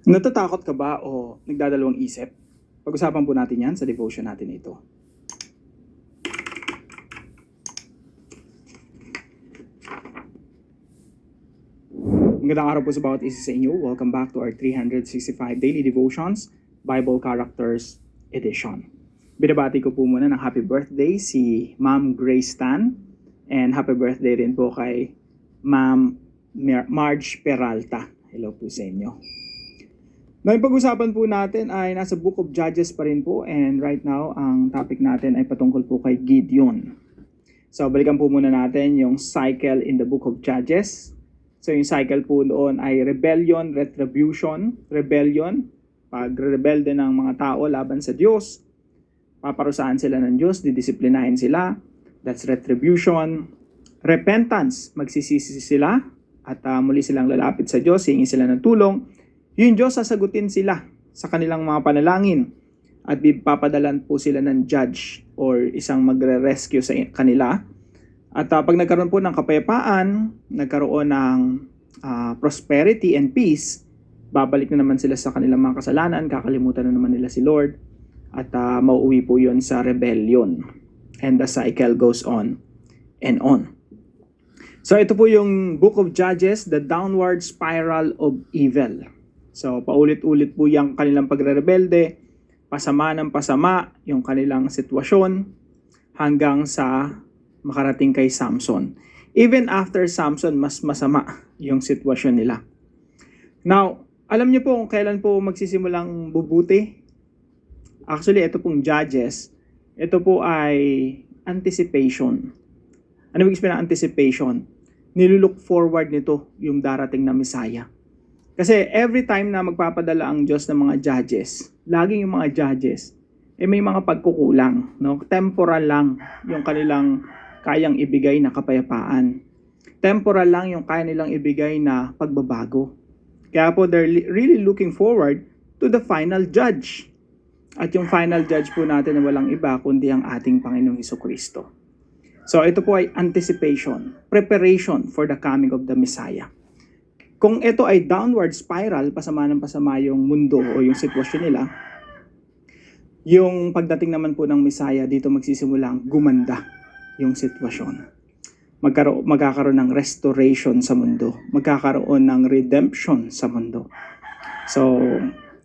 Natatakot ka ba o nagdadalawang isip? Pag-usapan po natin yan sa devotion natin ito. Magandang araw po sa bawat isa sa inyo. Welcome back to our 365 Daily Devotions, Bible Characters Edition. Binabati ko po muna ng happy birthday si Ma'am Grace Tan, and happy birthday rin po kay Ma'am Marge Peralta. Hello po sa inyo. Ngayon pag-usapan po natin ay nasa Book of Judges pa rin po, and right now ang topic natin ay patungkol po kay Gideon. So balikan po muna natin yung cycle in the Book of Judges. So yung cycle po doon ay rebellion, retribution, rebellion, pag-rebelde ng mga tao laban sa Diyos, paparusahan sila ng Diyos, didisiplinahin sila, that's retribution. Repentance, magsisisi sila at muli silang lalapit sa Diyos, hihingi sila ng tulong. Yung Diyos sasagutin sila sa kanilang mga panalangin at papadalan po sila ng judge or isang magre-rescue sa kanila. At pag nagkaroon po ng kapayapaan, nagkaroon ng prosperity and peace, babalik na naman sila sa kanilang mga kasalanan, kakalimutan na naman nila si Lord, at mauuwi po yun sa rebellion. And the cycle goes on and on. So ito po yung Book of Judges, the downward spiral of evil. So paulit-ulit po yung kanilang pagre-rebelde, pasama ng pasama yung kanilang sitwasyon hanggang sa makarating kay Samson. Even after Samson, mas masama yung sitwasyon nila. Now, alam niyo po kung kailan po magsisimulang bubuti? Actually, ito pong Judges, ito po ay anticipation. Ano ibig sabihin ng anticipation? Nilulook forward nito yung darating na Messiah. Kasi every time na magpapadala ang Diyos ng mga judges, laging yung mga judges, may mga pagkukulang. No? Temporal lang yung kanilang kayang ibigay na kapayapaan. Temporal lang yung kaya nilang ibigay na pagbabago. Kaya po they're really looking forward to the final judge. At yung final judge po natin na walang iba kundi ang ating Panginoong Hesukristo. So ito po ay anticipation, preparation for the coming of the Messiah. Kung ito ay downward spiral, pasama ng pasama yung mundo o yung sitwasyon nila, yung pagdating naman po ng Messiah, dito magsisimulang gumanda yung sitwasyon. Magkakaroon ng restoration sa mundo. Magkakaroon ng redemption sa mundo. So,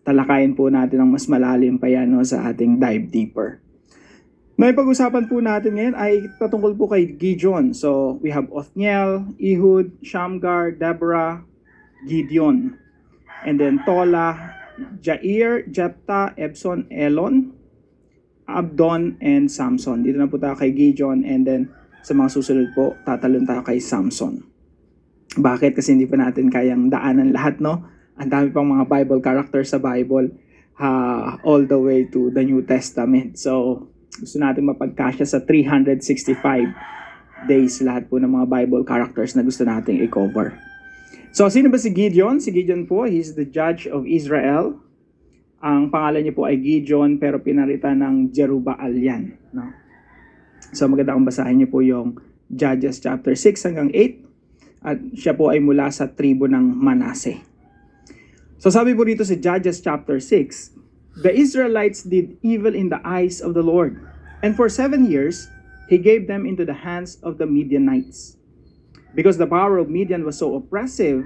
talakayin po natin ang mas malalim pa yan sa ating dive deeper. May pag-usapan po natin ngayon ay patungkol po kay Gideon. So, we have Othniel, Ehud, Shamgar, Deborah, Gideon. And then Tola, Jair, Jephthah, Ebson, Elon, Abdon, and Samson. Dito na po tayo kay Gideon, and then sa mga susunod po, tatalon tayo kay Samson. Bakit? Kasi hindi pa natin kayang daanan lahat, no? Ang dami pang mga Bible characters sa Bible all the way to the New Testament. So, gusto natin mapagkasya sa 365 days lahat po ng mga Bible characters na gusto nating i-cover. So, sino ba si Gideon? Si Gideon po, he's the judge of Israel. Ang pangalan niya po ay Gideon, pero pinalitan ng Jerubbaal yan. No? So, maganda kung basahin niyo po yung Judges chapter 6 hanggang 8. At siya po ay mula sa tribo ng Manase. So, sabi po dito sa Judges chapter 6, the Israelites did evil in the eyes of the Lord. And for 7 years, He gave them into the hands of the Midianites. Because the power of Midian was so oppressive,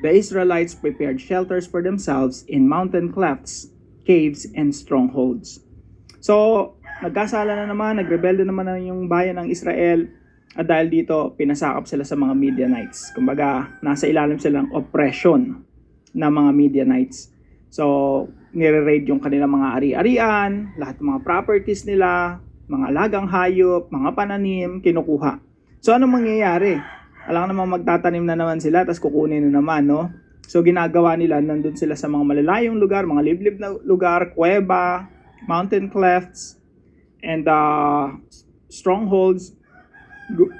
the Israelites prepared shelters for themselves in mountain clefts, caves, and strongholds. So, nagkasala na naman, nagrebelde naman na yung bayan ng Israel, at dahil dito, pinasakop sila sa mga Midianites. Kumbaga, nasa ilalim sila ng oppression ng mga Midianites. So, nire-raid yung kanilang mga ari-arian, lahat ng mga properties nila, mga alagang hayop, mga pananim, kinukuha. So, anong mangyayari? Alam namang magtatanim na naman sila, tapos kukunin na naman, no? So, ginagawa nila, nandun sila sa mga malalayong lugar, mga liblib na lugar, kuweba, mountain clefts, and strongholds.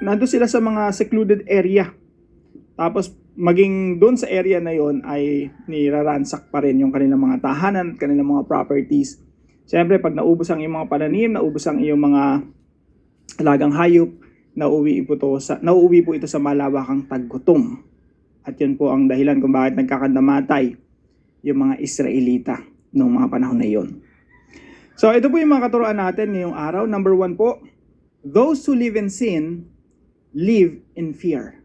Nandun sila sa mga secluded area. Tapos, maging doon sa area na yon ay niraransak pa rin yung kanilang mga tahanan, kanilang mga properties. Siyempre, pag naubos ang iyong mga pananim, naubos ang iyong mga alagang hayop, nauuwi po ito sa malawakang taggutom. At yun po ang dahilan kung bakit nagkakadamatay yung mga Israelita noong mga panahon na yon. So ito po yung mga katuruan natin ngayong araw. Number 1 po, those who live in sin, live in fear.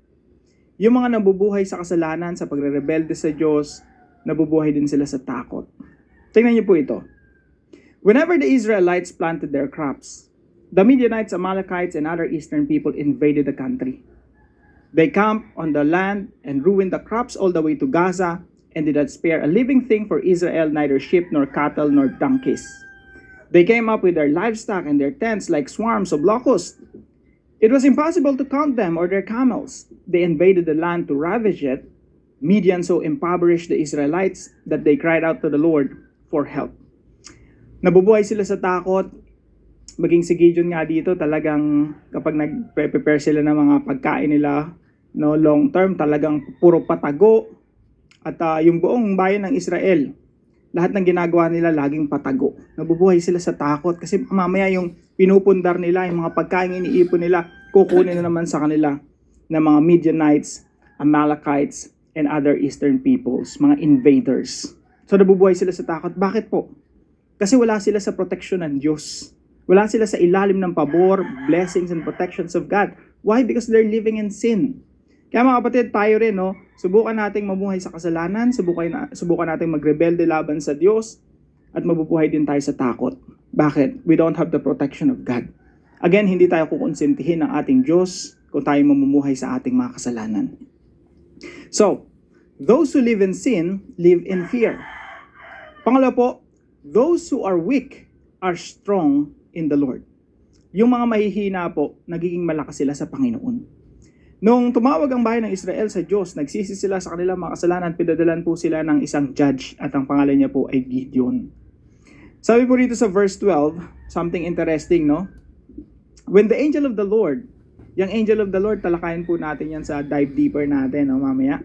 Yung mga nabubuhay sa kasalanan, sa pagre-rebelde sa Diyos, nabubuhay din sila sa takot. Tingnan niyo po ito. Whenever the Israelites planted their crops, the Midianites, Amalekites, and other eastern people invaded the country. They camped on the land and ruined the crops all the way to Gaza and did not spare a living thing for Israel, neither sheep nor cattle nor donkeys. They came up with their livestock and their tents like swarms of locusts. It was impossible to count them or their camels. They invaded the land to ravage it. Midian so impoverished the Israelites that they cried out to the Lord for help. Nabubuhay sila sa takot. Maging si Gideon nga dito, talagang kapag nag-prepare sila ng mga pagkain nila, no, long term, talagang puro patago. At yung buong bayan ng Israel, lahat ng ginagawa nila laging patago. Nabubuhay sila sa takot kasi mamaya yung pinupundar nila, yung mga pagkain iniipon nila, kukunin na naman sa kanila ng mga Midianites, Amalekites, and other eastern peoples, mga invaders. So nabubuhay sila sa takot. Bakit po? Kasi wala sila sa protection ng Diyos. Wala sila sa ilalim ng pabor, blessings, and protections of God. Why? Because they're living in sin. Kaya mga kapatid, tayo rin, no? Subukan nating mabuhay sa kasalanan, subukan nating magrebelde laban sa Diyos, at mabubuhay din tayo sa takot. Bakit? We don't have the protection of God. Again, hindi tayo kukonsentihin ng ating Diyos kung tayo mamumuhay sa ating mga kasalanan. So, those who live in sin, live in fear. Pangalawa po, those who are weak are strong in the Lord. Yung mga mahihina po, nagiging malakas sila sa Panginoon. Nung tumawag ang bayan ng Israel sa Diyos, nagsisi sila sa kanilang mga kasalanan, pinadalan po sila ng isang judge at ang pangalan niya po ay Gideon. Sabi po rito sa verse 12, something interesting, no? When the angel of the Lord, yung angel of the Lord, talakayin po natin yan sa dive deeper natin, no, mamaya.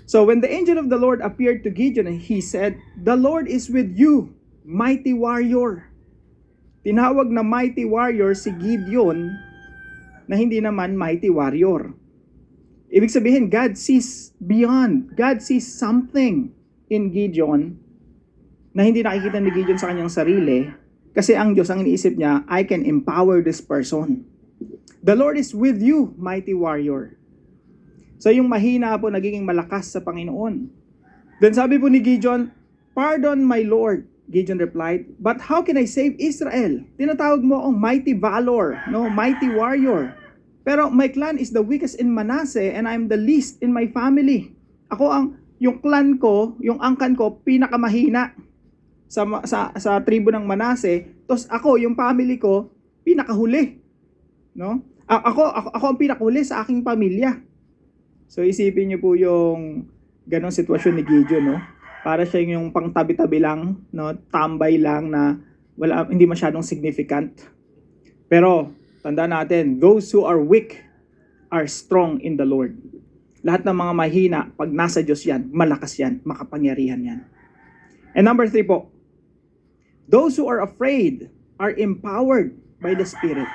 So when the angel of the Lord appeared to Gideon, he said, "The Lord is with you, mighty warrior." Tinawag na mighty warrior si Gideon na hindi naman mighty warrior. Ibig sabihin, God sees beyond. God sees something in Gideon na hindi nakikita ni Gideon sa kanyang sarili kasi ang Diyos, ang iniisip niya, I can empower this person. The Lord is with you, mighty warrior. So yung mahina po, nagiging malakas sa Panginoon. Then sabi po ni Gideon, "Pardon my Lord." Gideon replied, "But how can I save Israel?" Tinatawag mo ang mighty valor, no, mighty warrior. Pero my clan is the weakest in Manasseh and I'm the least in my family. Yung clan ko, yung angkan ko, pinakamahina sa tribo ng Manasseh. Tapos ako, yung family ko, pinakahuli. No? Ako ang pinakahuli sa aking pamilya. So isipin niyo po yung ganong sitwasyon ni Gideon, no? Para siya yung pangtabi-tabi lang, no? Tambay lang na hindi masyadong significant. Pero tandaan natin, those who are weak are strong in the Lord. Lahat ng mga mahina, pag nasa Diyos yan, malakas yan, makapangyarihan yan. And number 3 po, those who are afraid are empowered by the Spirit.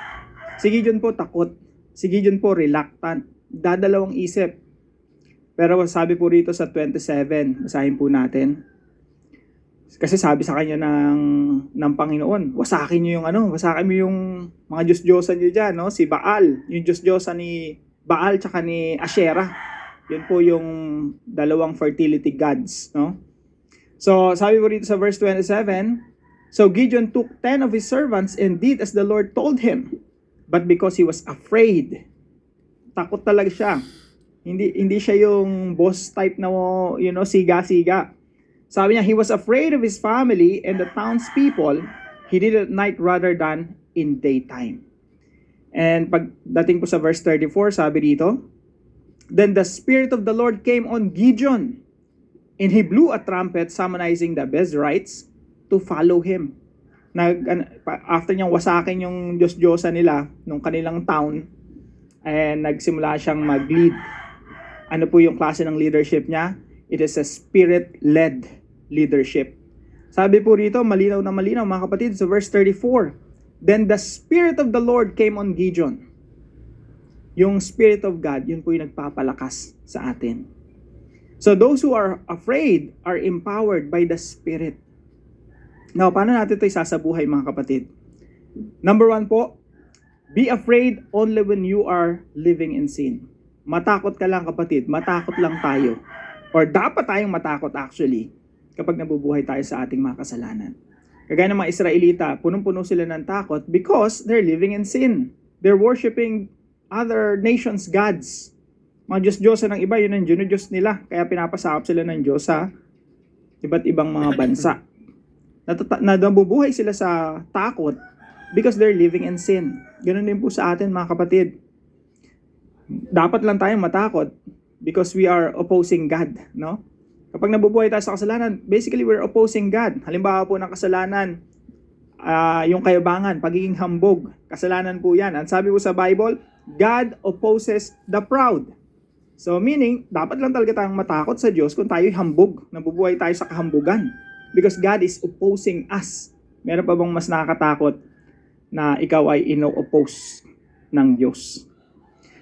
Si Gideon po takot, si Gideon po reluctant, dadalawang isip. Pero sabi po rito sa 27, basahin po natin. Kasi sabi sa kanya ng Panginoon, wasakin niyo wasakin mo yung mga Diyos-Diyosan niyo diyan, no? Si Baal, yung Diyos-Diyosan ni Baal tsaka ni Asherah. Yun po yung dalawang fertility gods, no? So, sabi po rito sa verse 27, "So Gideon took 10 of his servants and did as the Lord told him. But because he was afraid," takot talaga siya. Hindi siya yung boss type na, siga-siga. Sabi niya, he was afraid of his family and the townspeople. He did it at night rather than in daytime. And pagdating po sa verse 34, sabi dito, "Then the Spirit of the Lord came on Gideon, and he blew a trumpet summoning the Bezrites to follow him." After niyang wasakin yung Diyos-Diyosan nila, nung kanilang town, and nagsimula siyang mag-lead. Ano po yung klase ng leadership niya? It is a Spirit-led leadership. Sabi po rito, malinaw na malinaw mga kapatid, sa verse 34, "Then the Spirit of the Lord came on Gideon." Yung Spirit of God, yun po yung nagpapalakas sa atin. So those who are afraid are empowered by the Spirit. Now, paano natin ito isasabuhay mga kapatid? Number 1 po, be afraid only when you are living in sin. Matakot ka lang kapatid, matakot lang tayo. Or dapat tayong matakot actually kapag nabubuhay tayo sa ating mga kasalanan. Kagaya ng mga Israelita, punong-puno sila ng takot because they're living in sin. They're worshiping other nations' gods. Mga Diyos-Diyosa ng iba, yun ang Diyos nila. Kaya pinapasakop sila ng Diyos sa iba't ibang mga bansa. Nabubuhay sila sa takot because they're living in sin. Ganun din po sa atin mga kapatid. Dapat lang tayong matakot because we are opposing God, no? Kapag nabubuhay tayo sa kasalanan, basically we're opposing God. Halimbawa po ng kasalanan, yung kayabangan, pagiging hambog, kasalanan po yan. Ang sabi po sa Bible, God opposes the proud. So meaning, dapat lang talaga tayong matakot sa Diyos kung tayo'y hambog, nabubuhay tayo sa kahambugan. Because God is opposing us. Meron pa bang mas nakakatakot na ikaw ay ino-oppose ng Diyos?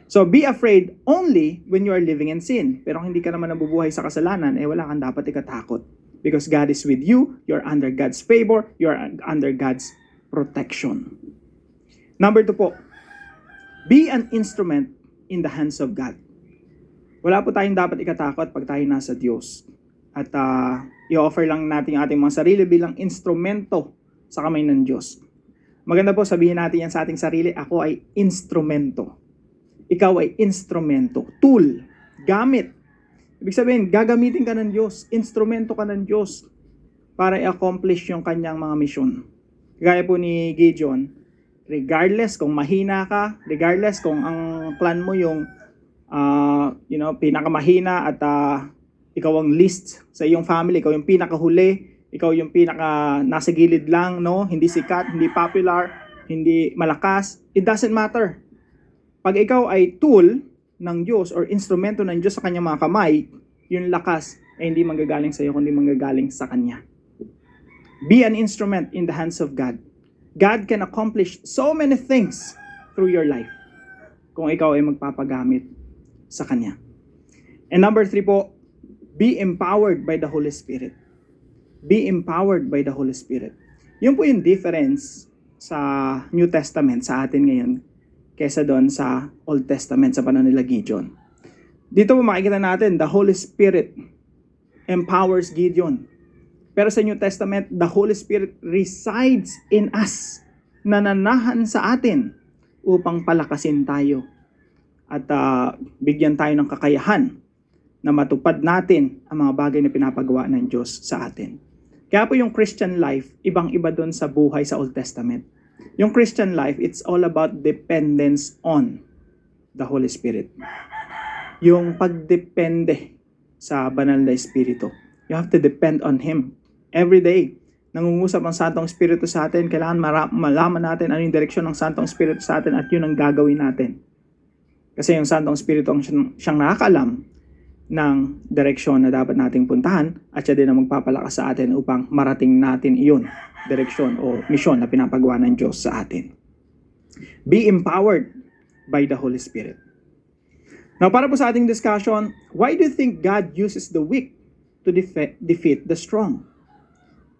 So be afraid only when you are living in sin. Pero kung hindi ka naman nabubuhay sa kasalanan, wala kang dapat ikatakot. Because God is with you, you're under God's favor, you're under God's protection. Number 2 po, be an instrument in the hands of God. Wala po tayong dapat ikatakot pag tayo nasa Diyos. At i-offer lang natin ang ating mga sarili bilang instrumento sa kamay ng Diyos. Maganda po sabihin natin yan sa ating sarili, ako ay instrumento. Ikaw ay instrumento, tool, gamit. Ibig sabihin, gagamitin ka ng Diyos, instrumento ka ng Diyos para i-accomplish yung kanyang mga misyon. Gaya po ni Gideon, regardless kung mahina ka, regardless kung ang clan mo yung pinakamahina at ikaw ang least sa iyong family, ikaw yung pinakahuli, ikaw yung pinaka nasa gilid lang, no? Hindi sikat, hindi popular, hindi malakas, it doesn't matter. Pag ikaw ay tool ng Diyos or instrumento ng Diyos sa kanyang mga kamay, yung lakas ay hindi manggagaling sa iyo, kundi manggagaling sa Kanya. Be an instrument in the hands of God. God can accomplish so many things through your life kung ikaw ay magpapagamit sa Kanya. And number 3 po, be empowered by the Holy Spirit. Be empowered by the Holy Spirit. Yun po yung difference sa New Testament sa atin ngayon kesa doon sa Old Testament sa panahon nila Gideon. Dito po makikita natin, the Holy Spirit empowers Gideon. Pero sa New Testament, the Holy Spirit resides in us, nananahan sa atin upang palakasin tayo at bigyan tayo ng kakayahan na matupad natin ang mga bagay na pinapagawa ng Diyos sa atin. Kaya po yung Christian life, ibang-iba doon sa buhay sa Old Testament. Yung Christian life, it's all about dependence on the Holy Spirit. Yung pagdepende sa banal na Espiritu. You have to depend on Him every day. Nangungusap ang Santong Espiritu sa atin, kailangan malaman natin ano yung direksyon ng Santong Espiritu sa atin at yun ang gagawin natin. Kasi yung Santong Espiritu ang siyang nakakaalam ng direksyon na dapat nating puntahan at siya din ang magpapalakas sa atin upang marating natin iyon, direksyon o misyon na pinapagawa ng Diyos sa atin. Be empowered by the Holy Spirit. Now, para po sa ating discussion, why do you think God uses the weak to defeat the strong?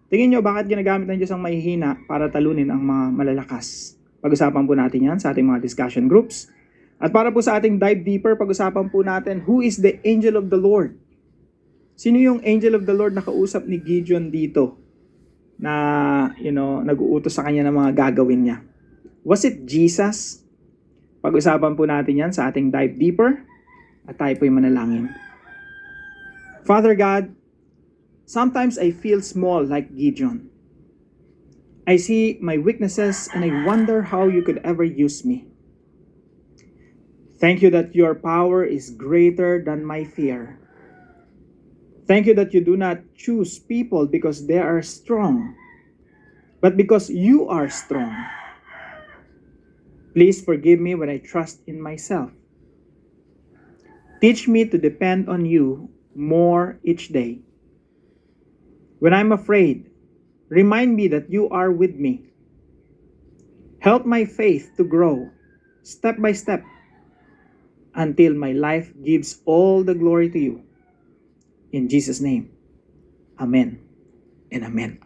Tingin nyo, bakit ginagamit ng Diyos ang mahihina para talunin ang mga malalakas? Pag-usapan po natin yan sa ating mga discussion groups. At para po sa ating dive deeper, pag-usapan po natin, who is the angel of the Lord? Sino yung angel of the Lord na kausap ni Gideon dito? Na, nag-uutos sa kanya ng mga gagawin niya. Was it Jesus? Pag-usapan po natin yan sa ating dive deeper. At tayo po'y manalangin. Father God, sometimes I feel small like Gideon. I see my weaknesses and I wonder how you could ever use me. Thank you that your power is greater than my fear. Thank you that you do not choose people because they are strong, but because you are strong. Please forgive me when I trust in myself. Teach me to depend on you more each day. When I'm afraid, remind me that you are with me. Help my faith to grow step by step until my life gives all the glory to you. In Jesus' name, Amen and Amen.